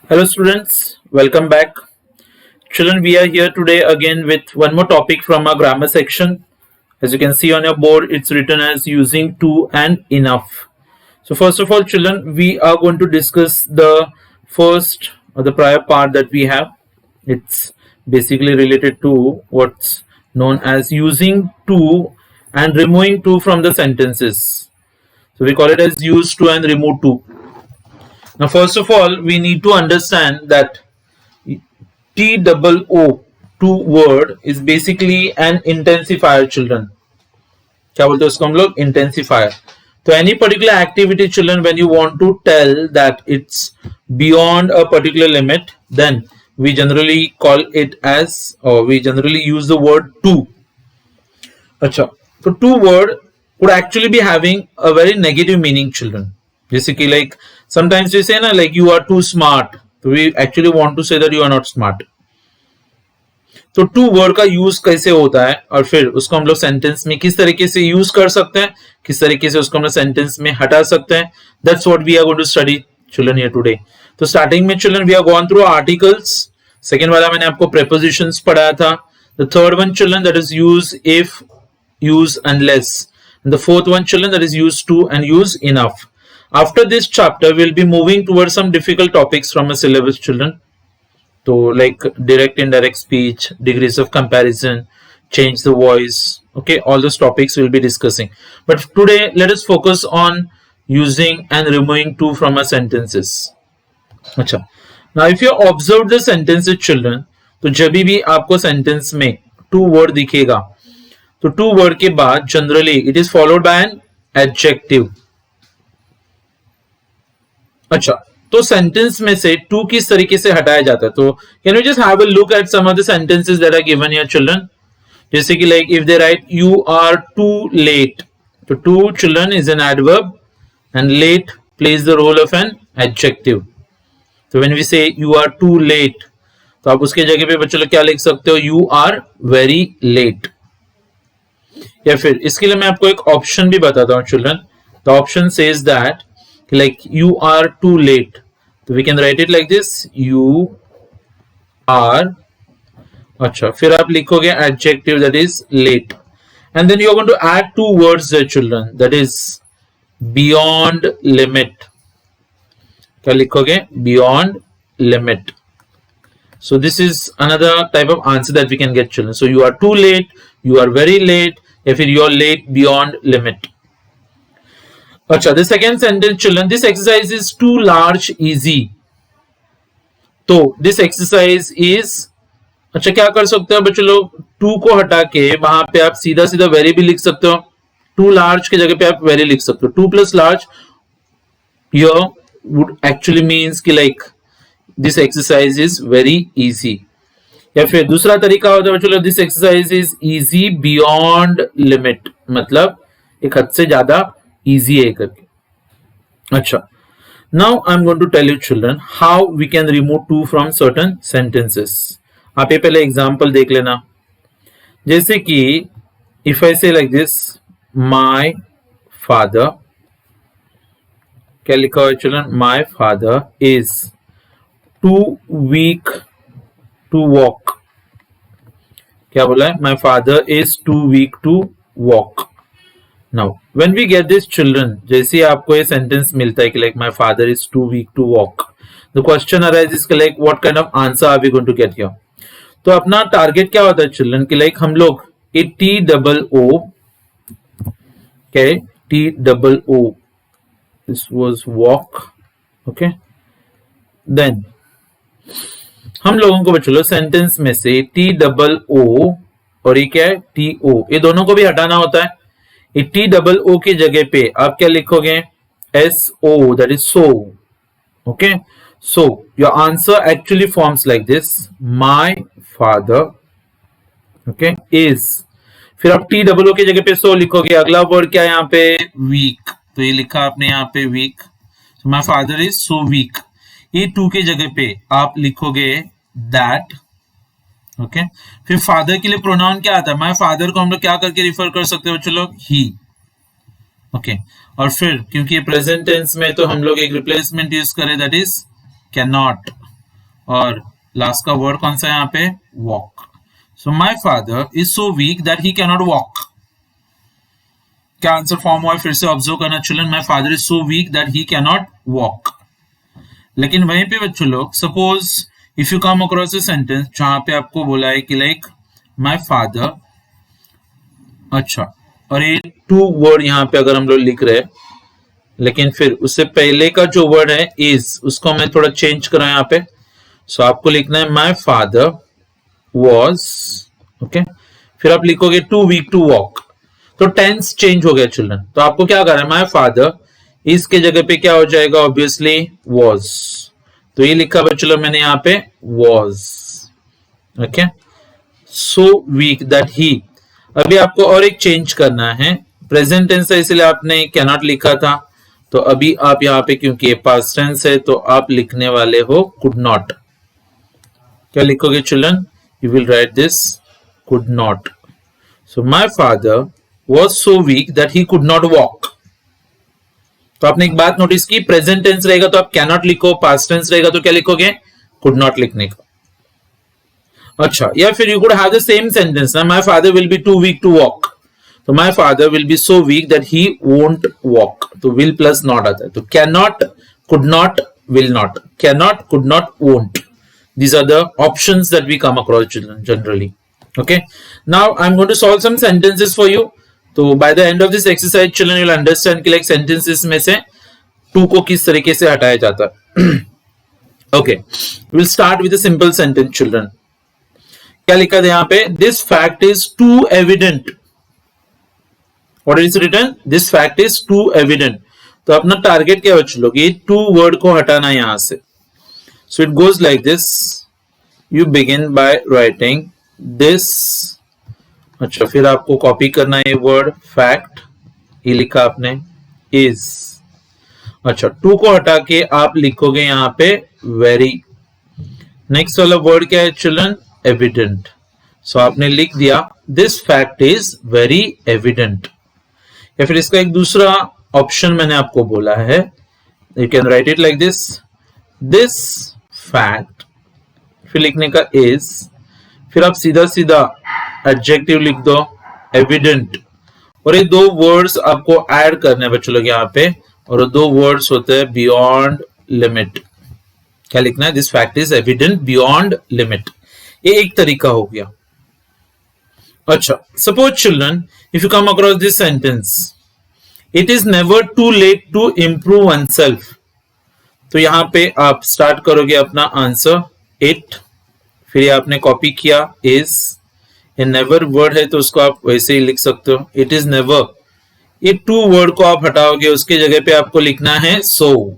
Hello students, welcome back. Children, we are here today again with one more topic from our grammar section. As you can see on your board, it's written as using to and enough. So first of all, children, we are going to discuss the first or the prior part that we have. It's basically related to what's known as using to and removing to from the sentences. So we call it as use to and remove to. Now, first of all, we need to understand that TOO word is basically an intensifier, children. क्या बोलते हैं उसको हम लोग? Intensifier. So any particular activity, children, when you want to tell that it's beyond a particular limit, then we generally call it as, or we generally use the word to. अच्छा, so to word would actually be having a very negative meaning, children. Basically, like sometimes we say na, like you are too smart. So we actually want to say that you are not smart. तो to word का use कैसे होता है और फिर उसको हम लोग सेंटेंस में किस तरीके से यूज कर सकते हैं, किस तरीके से उसको हम लोग सेंटेंस में हटा सकते हैं, that's what we are going to study children here today. तो स्टार्टिंग में children we are gone through articles. Second वाला मैंने आपको प्रीपोजिशंस पढ़ाया था. The third one children that is use if, use unless. And the fourth one, children, that is use to and use enough. After this chapter, we'll be moving towards some difficult topics from a syllabus, children. So, like direct, indirect speech, degrees of comparison, change the voice. Okay, all those topics we'll be discussing. But today, let us focus on using and removing to from our sentences. अच्छा. Now, if you observe the sentences, children, तो जब भी आपको sentence में to word दिखेगा, तो to word के बाद generally it is followed by an adjective. अच्छा, तो सेंटेंस में से टू किस तरीके से हटाया जाता है? तो can you just have a look at some of the sentences that are given here children. जैसे कि like if they write you are too late, तो too children is an adverb and late plays the role of an adjective. तो when we say you are too late, तो आप उसके जगह पे बच्चों क्या लिख सकते हो? You are very late. या फिर इसके लिए मैं आपको एक ऑप्शन भी बताता हूं children. The option says that like you are too late, तो we can write it like this, you are. अच्छा, फिर आप लिखोगे adjective that is late, and then you are going to add two words there children, that is beyond limit. क्या लिखोगे? Beyond limit. So this is another type of answer that we can get, children. So you are too late, you are very late, if you are late beyond limit. अच्छा, the second sentence, children, this exercise is too large, easy. तो this exercise is, अच्छा क्या कर सकते हो बच्चों लोग? To को हटा के वहां पे आप सीधा सीधा वेरी भी लिख सकते हो. टू लार्ज के जगह पे आप वेरी लिख सकते हो. Two plus large here would actually means कि like this exercise is very easy. या फिर दूसरा तरीका होता है बच्चों, this exercise is easy beyond limit, मतलब एक हद से ज्यादा easy है करके. अच्छा, now I'm going to tell you children how we can remove to from certain sentences. आप ये पहले एग्जाम्पल देख लेना. जैसे कि if I say like this, my father, क्या लिखा है children? my father is too weak to walk. क्या बोला है? My father is too weak to walk. Now, when we get this children, जैसे आपको ये सेंटेंस मिलता है कि like my father is too weak to walk, the question arises कि like what kind of answer are we going to get here? तो अपना target क्या होता है चिल्ड्रन कि like हम लोग TOO, okay, TOO, this was walk, okay, then हम लोगों को बच्चों सेंटेंस में से TOO और ये क्या है? TO, ये दोनों को भी हटाना होता है. ये TOO की जगह पे आप क्या लिखोगे? SO, that is so. Okay, so your answer actually forms like this, my father, okay, is. फिर आप TOO की जगह पे so लिखोगे. अगला वर्ड क्या है यहाँ पे? weak. तो ये लिखा आपने यहाँ पे weak. So my father is so weak. ये टू की जगह पे आप लिखोगे दैट. ओके, फिर फादर के लिए प्रोनाउन क्या आता है? माय फादर को हम लोग क्या करके रिफर कर सकते हैं बच्चों लोग? ही. ओके, और फिर क्योंकि ये प्रेजेंट टेंस में तो हम लोग एक रिप्लेसमेंट यूज करें, दैट इज cannot, और लास्ट का वर्ड कौन सा है यहाँ पे, walk. So my father is so weak that he cannot walk. क्या आंसर फॉर्म हुआ है फिर से ऑब्जर्व करना children. My father is so weak that he can not walk. लेकिन वहीं पे बच्चों लोग, suppose if you come across a sentence जहां पे आपको बोला है कि लाइक माय फादर, अच्छा, और ये टू वर्ड यहाँ पे अगर हम लोग लिख रहे हैं, लेकिन फिर उससे पहले का जो वर्ड है इज, उसको मैं थोड़ा चेंज करा यहाँ पे. सो आपको लिखना है माय फादर वॉज, ओके, फिर आप लिखोगे टू वीक टू वॉक. तो टेंस चेंज हो गया चिल्ड्रन. तो आपको क्या करना है, माय फादर इसके जगह पे क्या हो जाएगा, ऑब्वियसली वॉज. तो ये लिखा बच्चों मैंने यहाँ पे was. Okay, so weak that he. अभी आपको और एक चेंज करना है. प्रेजेंट टेंस है इसलिए आपने कैन नॉट लिखा था. तो अभी आप यहाँ पे, क्योंकि ये पास्ट टेंस है, तो आप लिखने वाले हो कुड नॉट. क्या लिखोगे children, you will write this could not. So my father was so weak that he could not walk. तो आपने एक बात नोटिस की, प्रेजेंट टेंस रहेगा तो आप cannot लिखो, पास्ट टेंस रहेगा तो क्या लिखोगे, could not लिखने का. अच्छा, या फिर you could have the same sentence ना, my father will be too weak to walk. तो my father will be so weak that he won't walk. तो will plus not आता है. तो cannot, could not, will not. Cannot, could not, won't. These are the options that we come across generally. Okay. Now I'm going to solve some sentences for you. तो by the end of this exercise children you will understand कि like sentences में से to को किस तरीके से हटाया जाता है. Okay, will start with a simple sentence children. क्या लिखा है यहाँ पे, this fact is too evident. What is written, this fact is too evident. तो अपना टारगेट क्या बच्चों लोग, ये टू वर्ड को हटाना है यहां से. So it goes like this, you begin by writing this. अच्छा, फिर आपको कॉपी करना है वर्ड फैक्ट, ये लिखा आपने इज. अच्छा, टू को हटा के आप लिखोगे यहाँ पे वेरी. नेक्स्ट वाला वर्ड क्या है चिल्ड्रन, एविडेंट. सो आपने लिख दिया this fact is very evident. या फिर इसका एक दूसरा ऑप्शन मैंने आपको बोला है, you can write it like this, this fact, फिर लिखने का इज, फिर आप सीधा सीधा एडजेक्टिव लिख दो एविडेंट. और ये दो वर्ड्स आपको ऐड करने हैं बच्चों लोग यहाँ पे, और दो वर्ड्स होते हैं बियॉन्ड लिमिट. क्या लिखना है, this fact is evident beyond limit. ये एक तरीका हो गया. अच्छा, suppose children if you come across this sentence, it is never too late to improve one self. तो यहाँ पे आप स्टार्ट करोगे अपना आंसर इट, फिर आपने कॉपी किया इज. ये नेवर वर्ड है तो उसको आप वैसे ही लिख सकते हो, इट इज नेवर. ये टू वर्ड को आप हटाओगे, उसके जगह पे आपको लिखना है so.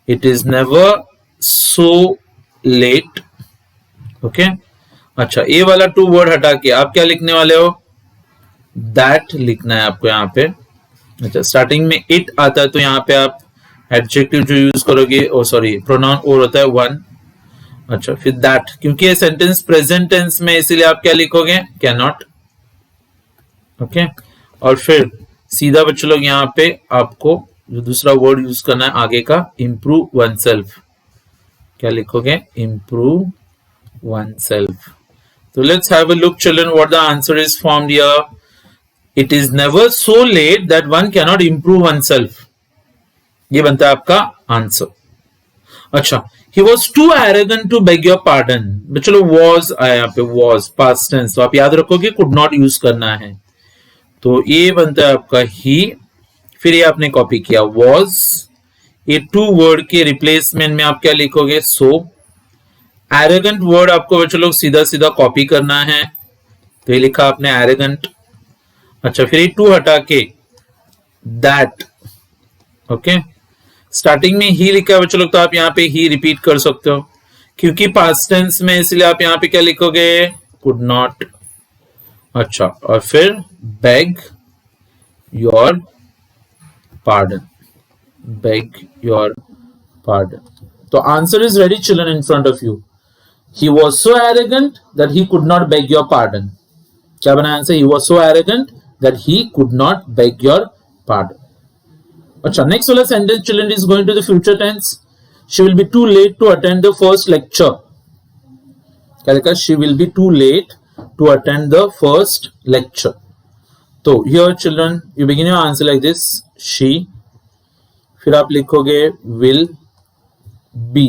It is never so late. Okay, अच्छा, ये वाला टू वर्ड हटा के आप क्या लिखने वाले हो, दैट लिखना है आपको यहाँ पे. अच्छा, स्टार्टिंग में इट आता है तो यहाँ पे आप एडजेक्टिव जो यूज करोगे, ओ सॉरी, प्रोनाउन और होता है वन. अच्छा, फिर दैट, क्योंकि ये सेंटेंस प्रेजेंट टेंस में इसीलिए आप क्या लिखोगे, कैन नॉट. ओके, और फिर सीधा बच्चों लोग यहाँ पे आपको जो दूसरा वर्ड यूज करना है आगे का, इम्प्रूव वन सेल्फ. क्या लिखोगे, इम्प्रूव वन सेल्फ. तो let's have a look children what the answer is formed here. It is never so late that one can not improve one self. ये बनता है आपका आंसर. अच्छा, he was too arrogant to beg your pardon. चलो was आया यहाँ पे, was past tense, तो आप याद रखोगे could not यूज करना है. तो ये बनता है आपका he, फिर ये आपने कॉपी किया was. ये टू वर्ड के रिप्लेसमेंट में आप क्या लिखोगे, so. arrogant वर्ड आपको बच्चों लोग सीधा सीधा कॉपी करना है, तो ये लिखा आपने arrogant. अच्छा, फिर ये टू हटा के that. ओके, स्टार्टिंग में ही लिखा है बच्चों लोग, तो आप यहाँ पे ही रिपीट कर सकते हो क्योंकि पास्ट टेंस में, इसलिए आप यहाँ पे क्या लिखोगे, कुड नॉट. अच्छा, और फिर beg your pardon, beg your pardon. तो answer is ready children in front of you. He was so arrogant that he could not beg your pardon. क्या बना answer, he was so arrogant that he could not beg your pardon. अच्छा, next वाला sentence children is going to the future tense. She will be too late to attend the first lecture. क्या लिखा? She will be too late to attend the first lecture. तो here children you begin your answer like this, she, फिर आप लिखोगे will be.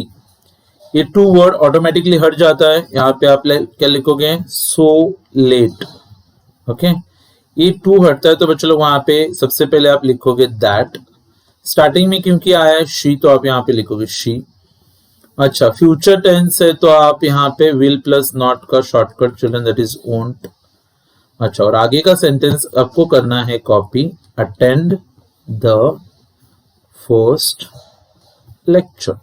ये too word automatically हट जाता है, यहाँ पे आप क्या लिखोगे? So late. ओके, ये टू हटता है तो बच्चों लोग वहां पे सबसे पहले आप लिखोगे दैट। स्टार्टिंग में क्योंकि आया है शी तो आप यहाँ पे लिखोगे शी। अच्छा, फ्यूचर टेंस है तो आप यहाँ पे विल प्लस नॉट का shortcut children, that is won't. अच्छा, और आगे का सेंटेंस आपको करना है copy, attend the first lecture,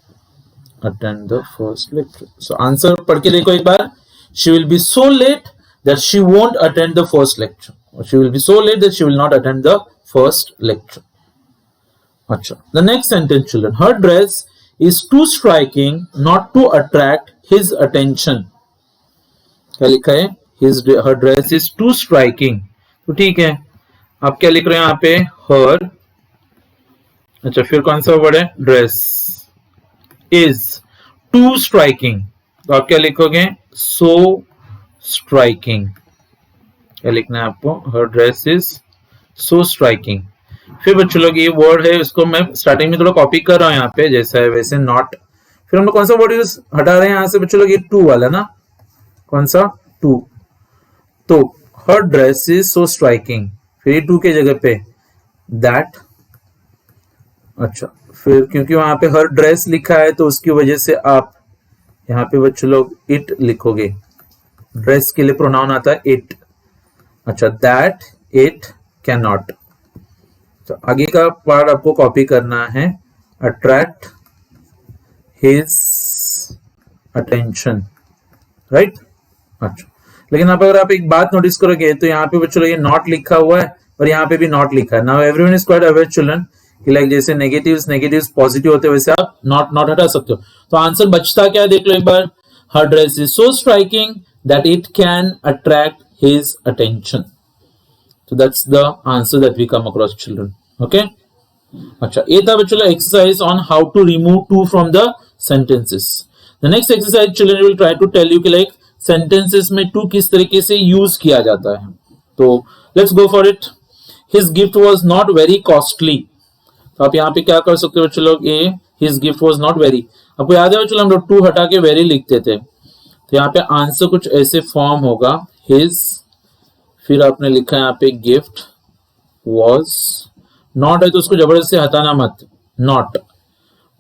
attend the first lecture. So answer पढ़ के देखो एक बार, she will be so late that she won't attend the first lecture, she will be so late that she will not attend the first lecture. Acha, the next sentence children, her dress is too striking not to attract his attention. क्या लिखा है? her dress is too striking. तो ठीक है, आप क्या लिख रहे हैं यहाँ पे? her। अच्छा, फिर कौन सा वर्ड है? dress is too striking, तो आप क्या लिखोगे? so striking। क्या लिखना है आपको? हर ड्रेस इज सो स्ट्राइकिंग। फिर बच्चों लोग ये वर्ड है, उसको मैं स्टार्टिंग में थोड़ा कॉपी कर रहा हूं यहाँ पे, जैसा है वैसे, नॉट। फिर हम लोग कौन सा वर्ड यूज हटा रहे हैं यहाँ से बच्चों लोग? ये टू वाला ना, कौन सा? टू। तो हर ड्रेस इज सो स्ट्राइकिंग, फिर ये टू के जगह पे दैट। अच्छा, फिर क्योंकि वहां पे हर ड्रेस लिखा है तो उसकी वजह से आप यहाँ पे बच्चों लोग इट लिखोगे। ड्रेस के लिए प्रोनाउन आता है इट। अच्छा, दैट इट कैन नॉट। तो आगे का पार्ट आपको कॉपी करना है, अट्रैक्ट हिज अटेंशन, राइट। अच्छा, लेकिन अब अगर आप एक बात नोटिस करोगे तो यहाँ पे बच्चों ये नॉट लिखा हुआ है और यहाँ पे भी नॉट लिखा है। Now everyone is quite aware children कि लाइक जैसे नेगेटिव्स पॉजिटिव होते वैसे आप नॉट हटा सकते हो। तो आंसर बचता क्या देख लो एक बार, her dress is so striking that it can attract his attention. So that's the answer that we come across children. Okay. अच्छा, ये था बच्चों exercise on how to remove to from the sentences. The next exercise children will try to tell you कि like sentences में to किस तरीके से use किया जाता है। तो let's go for it. His gift was not very costly. तो आप यहाँ पे क्या कर सकते हो बच्चों लोग? ये his gift was not very, आपको याद है बच्चों हम लोग to हटा के very लिखते थे। तो यहाँ पे आंसर कुछ ऐसे फॉर्म होगा, हिज, फिर आपने लिखा है यहाँ पे गिफ्ट वॉज। नॉट है तो उसको जबरदस्ती हटाना मत, नॉट।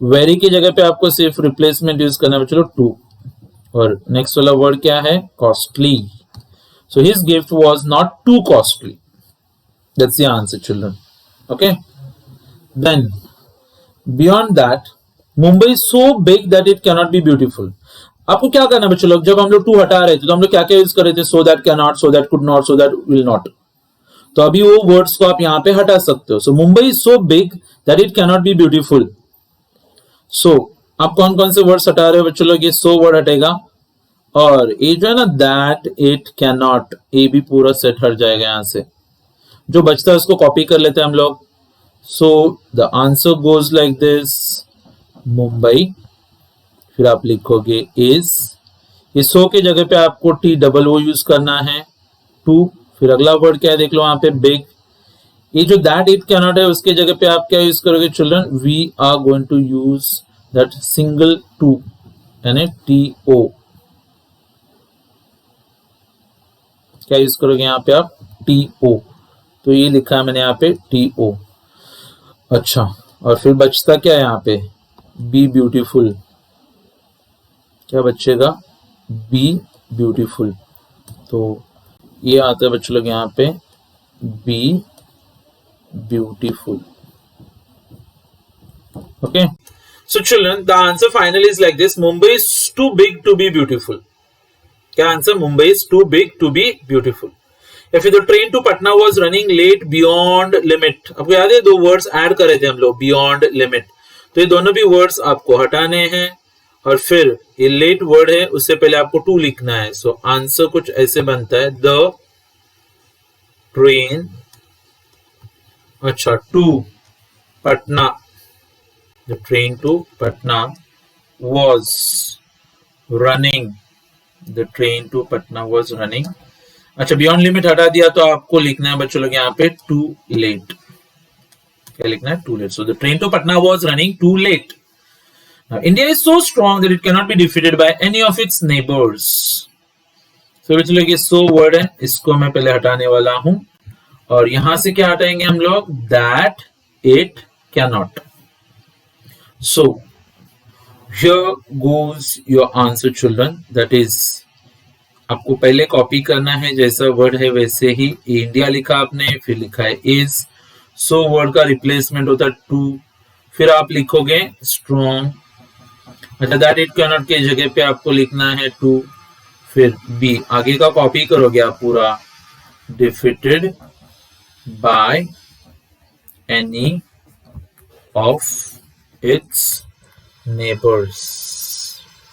वेरी की जगह पे आपको सिर्फ रिप्लेसमेंट यूज करना है चलो टू। और नेक्स्ट वाला वर्ड क्या है? Costly. So his gift was not too costly, that's the answer children. Okay, then beyond that, Mumbai is so big that it can not be beautiful. आपको क्या करना है बच्चों लोग? जब हम लोग टू हटा रहे थे तो हम लोग क्या क्या यूज कर रहे थे? So that can not, so that could not, so that will not. तो अभी वो वर्ड्स को आप यहाँ पे हटा सकते हो। So Mumbai is so big that it can not be beautiful. So आप कौन कौन से वर्ड्स हटा रहे हो बच्चों लोग? ये सो वर्ड हटेगा, और ये जो है ना दैट इट कैन नॉट, ये भी पूरा सेट हट जाएगा यहाँ से। जो बचता है उसको कॉपी कर लेते हैं हम लोग। सो the answer goes like this, Mumbai, फिर आप लिखोगे इज, ये सो के जगह पे आपको टी डबल ओ यूज करना है, टू। फिर अगला वर्ड क्या है देख लो वहां पे, बिग। ये जो दैट इट कैन नॉट है उसके जगह पे आप क्या यूज करोगे children? We are going to use that single to, यानी टी ओ। क्या यूज करोगे यहाँ पे आप? T O. तो ये लिखा है मैंने यहाँ पे टी ओ। अच्छा, और फिर बचता क्या है यहाँ पे? Be beautiful. क्या बचेगा? Be beautiful. तो ये आता है बच्चों लोग यहाँ पे be beautiful. Okay, so children the answer finally is like this, Mumbai is too big to be beautiful. क्या answer? Mumbai is too big to be beautiful. या फिर the train to Patna was running late beyond limit. आपको याद है दो words add करे थे हम लोग, बियॉन्ड लिमिट। तो ये दोनों भी वर्ड्स आपको हटाने हैं, और फिर ये लेट वर्ड है उससे पहले आपको टू लिखना है। सो आंसर कुछ ऐसे बनता है, द ट्रेन, अच्छा, to Patna, the train to Patna was running, the train to Patna was running. अच्छा, बियॉन्ड लिमिट हटा दिया तो आपको लिखना है बच्चों लोग यहाँ पे टू लेट. क्या लिखना है? Too late. So the train to Patna was running too late. Now, India is so strong that it cannot be defeated by any of its neighbors. So बच्चों लोग ये so word है, इसको मैं पहले हटाने वाला हूं और यहां से क्या हटाएंगे हम लोग? That it cannot. So here goes your answer, children. That is, आपको पहले कॉपी करना है, जैसा वर्ड है वैसे ही. इंडिया लिखा आपने, फिर लिखा है इज. सो वर्ड का रिप्लेसमेंट होता है टू, फिर आप लिखोगे स्ट्रॉन्ग. अच्छा, दैट इट कैन नॉट के जगह पे आपको लिखना है टू, फिर बी. आगे का कॉपी करोगे आप पूरा. Defeated by any of its neighbours.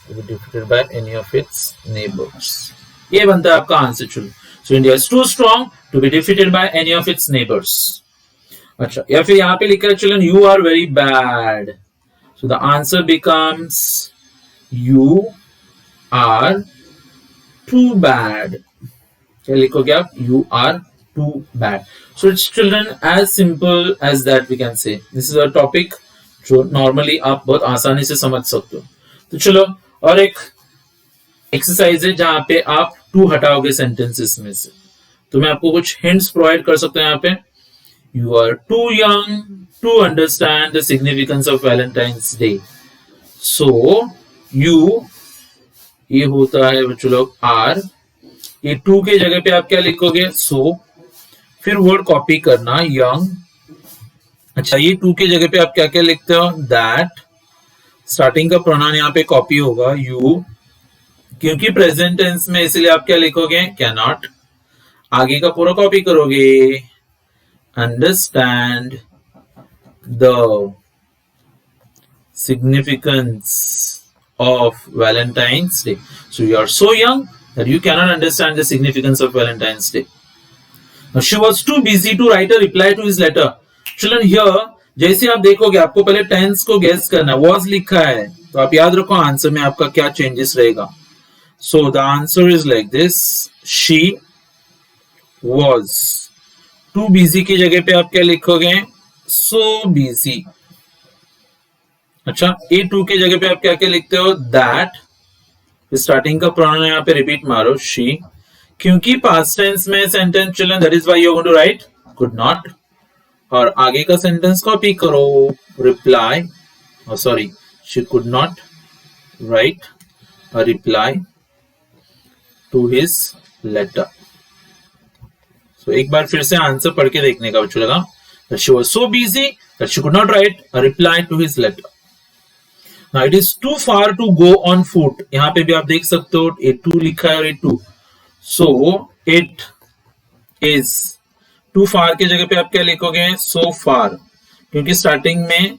Defeated by any of its neighbours. ये बनता है आपका आंसर. चलो, so India is too strong to be defeated by any of its neighbours. अच्छा, या फिर यहां पे लिखा है children you are very bad. So the answer becomes you are too bad. क्या लिखोगे आप? You are too bad. So it's children as simple as that we can say. This is a topic जो normally आप बहुत आसानी से समझ सकते हो. तो चलो, और एक एक्सरसाइज है जहां पे आप टू हटाओगे सेंटेंसेस में से. तो मैं आपको कुछ हिंट्स प्रोवाइड कर सकता हूं यहाँ पे. You are too young to understand the significance of Valentine's Day. So you, ये होता है बच्चों लोग आर. ये टू के जगह पे आप क्या लिखोगे? सो. फिर वर्ड कॉपी करना यंग. अच्छा, ये टू के जगह पे आप क्या क्या लिखते हो? दैट. स्टार्टिंग का प्रोनाउन यहाँ पे कॉपी होगा यू, क्योंकि प्रेजेंट टेंस में, इसलिए आप क्या लिखोगे? Can not. आगे का पूरा कॉपी करोगे. Understand the significance of Valentine's Day. So you are so young that you can not understand the significance of Valentine's Day. She was too busy to write a reply to his letter. Children, here जैसे आप देखोगे, आपको पहले tense को guess करना. Was लिखा है तो आप याद रखो आंसर में आपका क्या चेंजेस रहेगा. So the answer is like this. She was too busy की जगह पे आप क्या लिखोगे? So busy. अच्छा, ए टू की जगह पे आप क्या क्या लिखते हो? That. स्टार्टिंग का प्रोनाउन यहाँ पे रिपीट मारो she, क्योंकि पास्ट टेंस में sentence children, that is why you are going to write could not. और आगे का सेंटेंस कॉपी करो. reply, sorry, she could not write a reply to his letter. So एक बार फिर से आंसर पढ़ के देखने का बच्चों लगा. That she was so busy that she could not write a reply to his letter. Now it is too far to go on foot. यहाँ पे भी आप देख सकते हो ए टू लिखा है और ए to. So it is too far के जगह पे आप क्या लिखोगे? so far, क्योंकि स्टार्टिंग में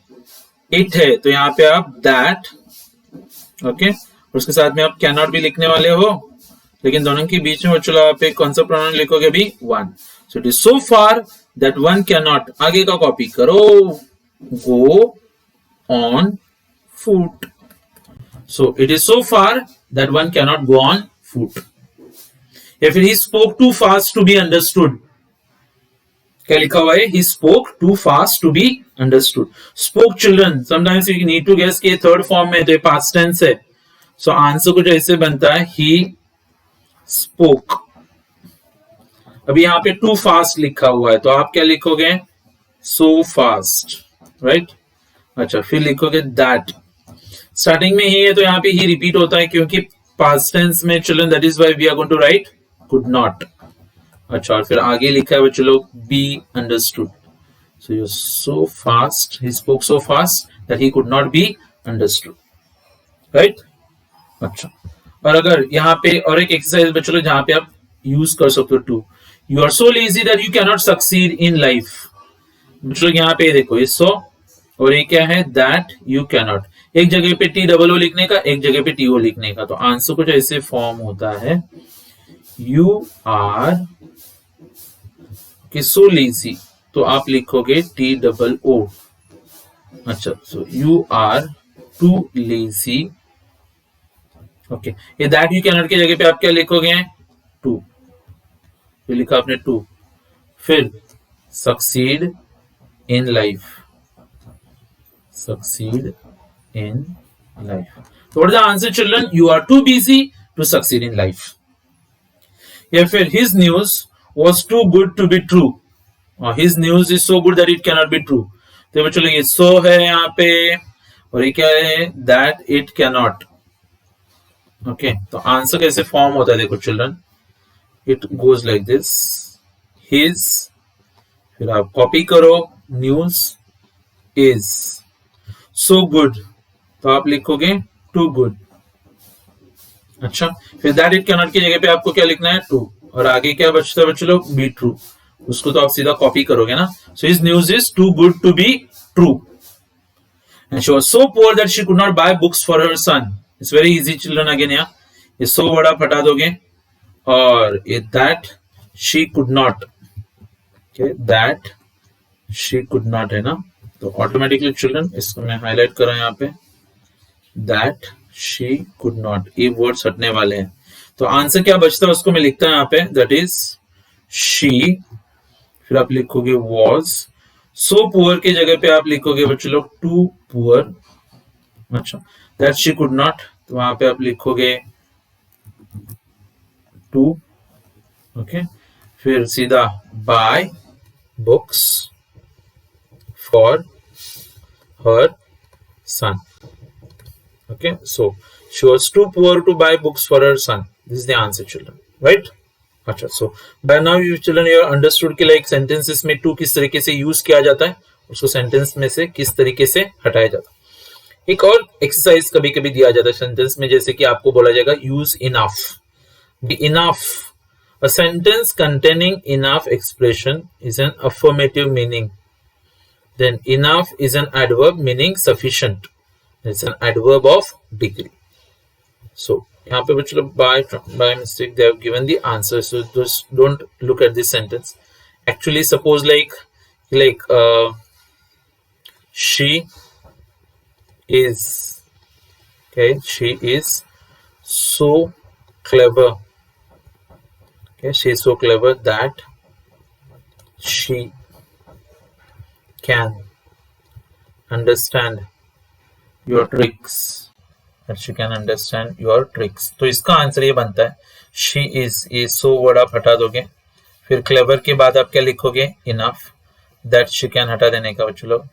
it है तो यहाँ पे आप that. ओके, उसके साथ में आप कैन नॉट भी लिखने वाले हो, लेकिन दोनों के बीच में बच्चों आप एक कौन सा प्रोनाउन लिखोगे? भी one. So it is so far that one can not. आगे का कॉपी करो. Go on foot. So it is so far that one can not go on foot. या फिर he spoke too fast to be understood. क्या लिखा हुआ है? He spoke too fast to be understood. Spoke children, sometimes you need to guess कि third form में, तो ये पास्ट टेंस है. सो आंसर कुछ ऐसे बनता है ही स्पोक. अभी यहाँ पे टू फास्ट लिखा हुआ है तो आप क्या लिखोगे? So fast, right. अच्छा, फिर लिखोगे दैट. स्टार्टिंग में ही है तो यहाँ पे ही रिपीट होता है क्योंकि पास्ट टेंस में children, that is why we are going to write could not. अच्छा, और फिर आगे लिखा है बच्चों लोग be understood. So you so fast, he spoke so fast that he could not be understood, right. अच्छा, और अगर यहाँ पे और एक एक्सरसाइज बच्चों लोग जहां पे आप यूज कर सकते हो too. You are so lazy that you can not succeed in life. बच्चों लोग यहाँ पे देखो, ये सो और ये क्या है? That you can not. एक जगह पे टी डबल ओ लिखने का, एक जगह पे टी ओ लिखने का. तो आंसर कुछ ऐसे फॉर्म होता है. यू आर सो लेजी तो आप लिखोगे टी डबल ओ. अच्छा, so you are too lazy. Okay, ये दैट यू कैनॉट की जगह पे आप क्या लिखोगे? टू, ये लिखा आपने टू। फिर succeed in life, succeed in life. तो what is the answer children? You are too busy to succeed in life. या फिर his news was too good to be true, his news is so good that it cannot be true. तो चलो ये सो है यहाँ पे, और ये क्या है? That it cannot. ओके, तो आंसर कैसे फॉर्म होता है देखो children, it goes like this, his, फिर आप कॉपी करो, न्यूज इज सो गुड, तो आप लिखोगे टू गुड। अच्छा, फिर दैट इट कैनॉट की जगह पे आपको क्या लिखना है? टू, और आगे क्या बचता है बच्चों लोग? बी ट्रू, उसको तो आप सीधा कॉपी करोगे ना। So his news is too good to be true, and she was so poor that she could not buy books for her son. It's very easy children. Again यहाँ ये so word आप हटा दोगे, और ये that she could not, that she could not है ना, तो ऑटोमेटिकली चिल्ड्रन इसको मैं हाईलाइट कर रहा हूं यहाँ पे, दैट शी कुड नॉट, ये वर्ड्स हटने वाले हैं। तो आंसर क्या बचता है उसको मैं लिखता हूं यहाँ पे, दैट इज शी, फिर आप लिखोगे वॉज, सो पुअर की जगह पे आप लिखोगे बच्चों लोग टू पुअर। अच्छा, दैट शी कुड नॉट, तो वहां पे आप लिखोगे टू। ओके, फिर सीधा buy books for her son. Okay, so she was too poor to buy books for her son. This is the answer, children. Right? अच्छा, so by now you children you understood कि like sentences में to किस तरीके से use किया जाता है, उसको sentence में से किस तरीके से हटाया जाता है। एक और एक्सरसाइज कभी कभी दिया जाता है सेंटेंस में, जैसे कि आपको बोला जाएगा use enough. The enough, a sentence containing enough expression is an affirmative meaning. Then enough is an adverb meaning sufficient. It's an adverb of degree. So यहाँ पे बच्चों लोग by mistake they have given the answer, so just don't look at this sentence. Actually suppose like she is, okay, she is so clever, okay, she is so clever that she can understand your tricks, that she can understand your tricks. तो इसका answer ये बनता है she is, ये so word आप हटा दोगे, फिर clever के बाद आप क्या लिखोगे? enough, that she can हटा देने का बच्चों लोग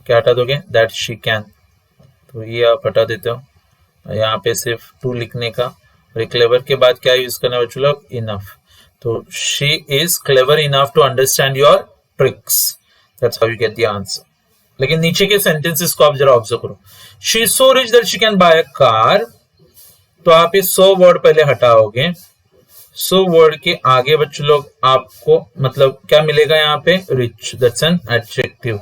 क्या हटा दोगे? that she can, तो ये आप हटा देते हो, यहाँ पे सिर्फ to लिखने का, और clever के बाद क्या यूज करना है बच्चों लोग? enough, तो she is clever enough to understand your tricks. That's how you get the answer. लेकिन नीचे के सेंटेंसेस को आप जरा ऑब्जर्व करो, she is so rich that she can buy a car, तो आप ये सो वर्ड पहले हटाओगे, सो वर्ड के आगे बच्चों लोग आपको मतलब क्या मिलेगा यहाँ पे? Rich, that's an adjective.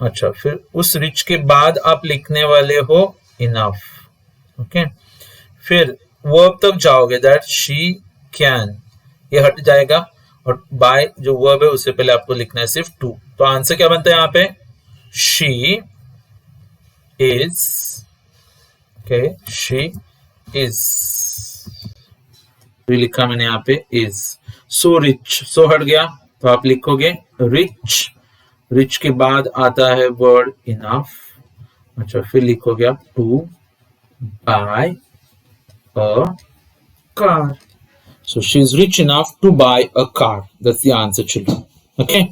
अच्छा, फिर उस रिच के बाद आप लिखने वाले हो इनफ। ओके, फिर वर्ब तक जाओगे, दैट शी कैन, ये हट जाएगा, और बाय जो वर्ब है उससे पहले आपको लिखना है सिर्फ टू। तो आंसर क्या बनता है यहाँ पे? She is, okay, she is, तो लिखा मैंने यहाँ पे is, so rich, so हट गया, तो आप लिखोगे rich, rich के बाद आता है वर्ड enough। अच्छा, फिर लिखोगे आप to buy a car, so she is rich enough to buy a car. That's the answer, children. Okay.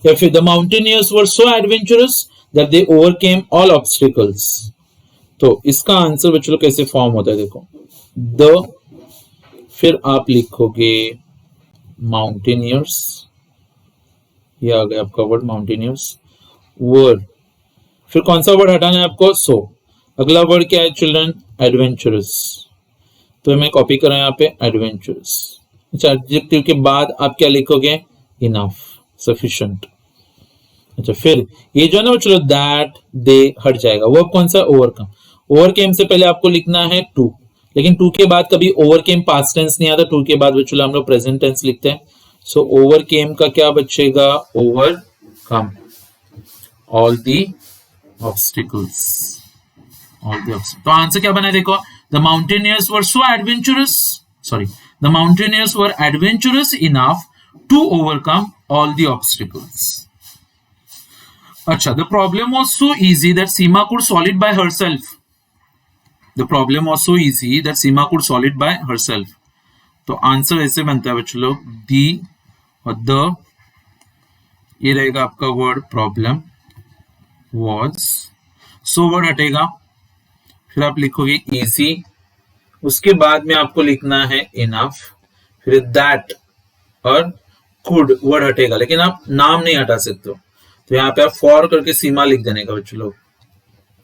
If the mountaineers were so adventurous that they overcame all obstacles, तो इसका answer बच्चों लोग कैसे form होता है देखो, the, फिर आप लिखोगे माउंटेनियर्स, ये आ गया आपका वर्ड माउंटेनियर्स, वर्ड, फिर कौन सा वर्ड हटाना है आपको? सो, अगला वर्ड क्या है चिल्ड्रन? एडवेंचरस, तो मैं कॉपी कर रहा हूं यहाँ पे एडवेंचरस। अच्छा, एडजेक्टिव के बाद आप क्या लिखोगे? Enough, sufficient. अच्छा, फिर ये जो है ना चलो दैट, दे हट जाएगा, वर्ब कौन सा? ओवरकम। ओवरकेम से पहले आपको लिखना है टू, लेकिन टू के बाद कभी ओवरकेम पास्ट टेंस नहीं आता, टू के बाद बच्चों हम लोग प्रेजेंट टेंस लिखते हैं। सो ओवरकेम का क्या बचेगा? Overcome all the obstacles. All the obstacles. तो आंसर क्या बना देखो, the mountaineers were so adventurous, sorry, the mountaineers were adventurous enough to overcome all the obstacles. अच्छा, the problem was so easy that Seema could solve it by herself. The problem was so easy that Seema could solve it by herself. तो answer ऐसे बनता है बच्चों लोग, D और the, ये रहेगा आपका word problem was, so word हटेगा, फिर आप लिखोगे इजी, उसके बाद में आपको लिखना है इनफ, फिर दैट और कुड वर्ड हटेगा, लेकिन आप नाम नहीं हटा सकते हो। तो यहाँ पे आप फॉर करके सीमा लिख देने का बच्चों लोग,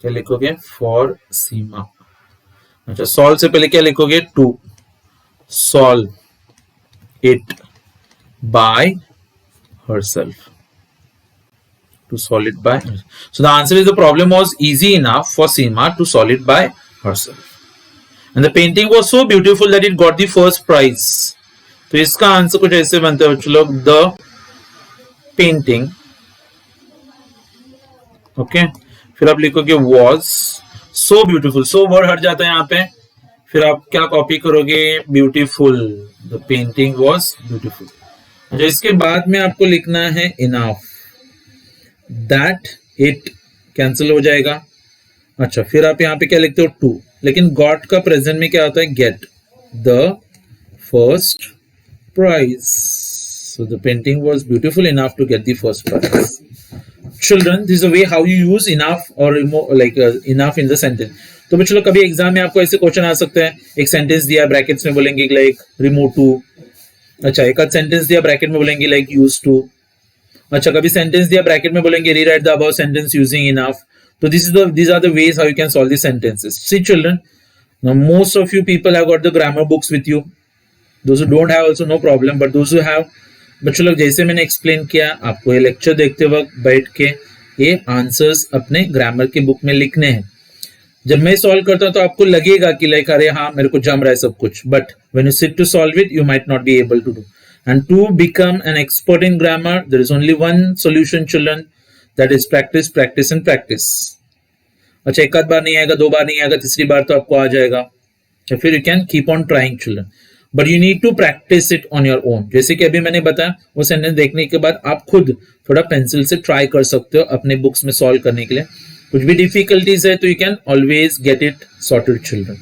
क्या लिखोगे, फॉर सीमा। अच्छा, सॉल्व से पहले क्या लिखोगे, to solve it by herself, to solve it by herself. So the answer is the problem was easy enough for Seema to solve it by herself, and the painting was so beautiful that it got the first prize. तो इसका answer कुछ ऐसे बनता है बच्चों लोग, the painting, okay, फिर आप लिखोगे was so beautiful, so word हट जाता है यहाँ पे, फिर आप क्या कॉपी करोगे, beautiful, the painting was beautiful। अच्छा, इसके बाद में आपको लिखना है enough, that it कैंसिल हो जाएगा। अच्छा, फिर आप यहाँ पे क्या लिखते हो, टू, लेकिन got का प्रेजेंट में क्या होता है, get the first prize, so the painting was beautiful enough to get the first prize। Children, this is the way how you use enough or like enough in the sentence। तो बच्चों लोग कभी exam में आपको ऐसे question आ सकते हैं, एक सेंटेंस दिया ब्रैकेट्स में बोलेंगे लाइक रिमूव टू, अच्छा एक आध सेंटेंस दिया ब्रैकेट में बोलेंगे लाइक यूज टू, अच्छा कभी सेंटेंस दिया ब्रैकेट में बोलेंगे rewrite the above sentence using enough. तो these are the ways how you can solve these sentences। See children, now most of you people have got the grammar books with you, those who don't have also no problem, but those who have, बच्चों लोग जैसे मैंने explain किया, आपको ये lecture देखते वक्त बैठ के ये आंसर्स अपने ग्रामर के बुक में लिखने हैं। जब मैं सॉल्व करता हूं तो आपको लगेगा कि लाइक अरे हाँ मेरे को जम रहा है सब कुछ, but when you sit to solve it you might not be able to do. And to become an expert in grammar there is only one solution children, that is practice, practice and practice. अच्छा, एक आध बार नहीं आएगा, दो बार नहीं आएगा, तीसरी बार तो आपको आ जाएगा, फिर you can keep on trying children, but you need to practice it on your own. जैसे कि अभी मैंने बताया, वो सेंटेंस देखने के बाद आप खुद थोड़ा पेंसिल से ट्राई कर सकते हो अपने बुक्स में सॉल्व करने के लिए। कुछ भी डिफिकल्टीज है तो you can always get it sorted children.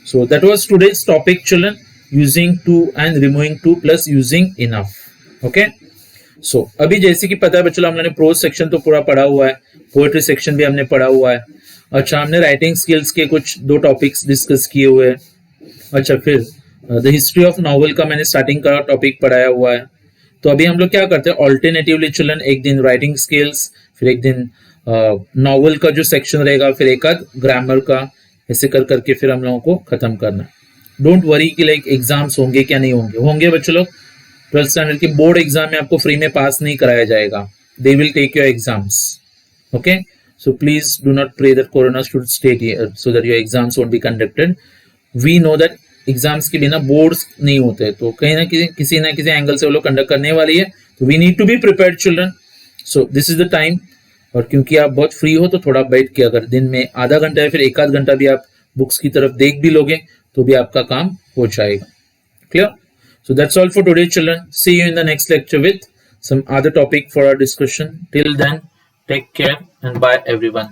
So that was today's topic children, using too and removing too plus using enough. Okay, so अभी जैसे कि पता है बच्चों, हम लोगों ने प्रोज सेक्शन तो पूरा पढ़ा हुआ है, पोएट्री सेक्शन भी हमने पढ़ा हुआ है। अच्छा, हमने राइटिंग स्किल्स के कुछ दो टॉपिक्स डिस्कस किए हुए हैं। अच्छा, फिर द हिस्ट्री ऑफ नॉवल का मैंने स्टार्टिंग का टॉपिक पढ़ाया हुआ है। तो अभी हम लोग क्या करते हैं, ऑल्टरनेटिवली चिल्ड्रन, एक दिन राइटिंग स्किल्स, फिर एक दिन नॉवल का जो सेक्शन रहेगा, फिर एक आध ग्रामर का, ऐसे कर करके फिर हम लोगों को खत्म करना है। डोंट वरी कि लाइक एग्जाम्स होंगे क्या नहीं होंगे, होंगे बच्चों लोग। 12th स्टैंडर्ड के बोर्ड एग्जाम में आपको फ्री में पास नहीं कराया जाएगा, they will take your exams. Okay, so please do not pray that corona should stay here so that your exams won't be conducted. We know that exams के बिना boards नहीं होते, तो कहीं ना किसी एंगल से वो लोग कंडक्ट करने वाली है, तो we need to be prepared children. So this is the time. और क्योंकि आप बहुत फ्री हो तो थोड़ा बैठ के अगर दिन में आधा घंटा या फिर एक आध घंटा भी आप बुक्स की तरफ देख भी लोगे तो भी आपका काम हो जाएगा। Clear? So that's all for today children, see you in the next lecture with some other topic for our discussion. Till then, take care and bye everyone.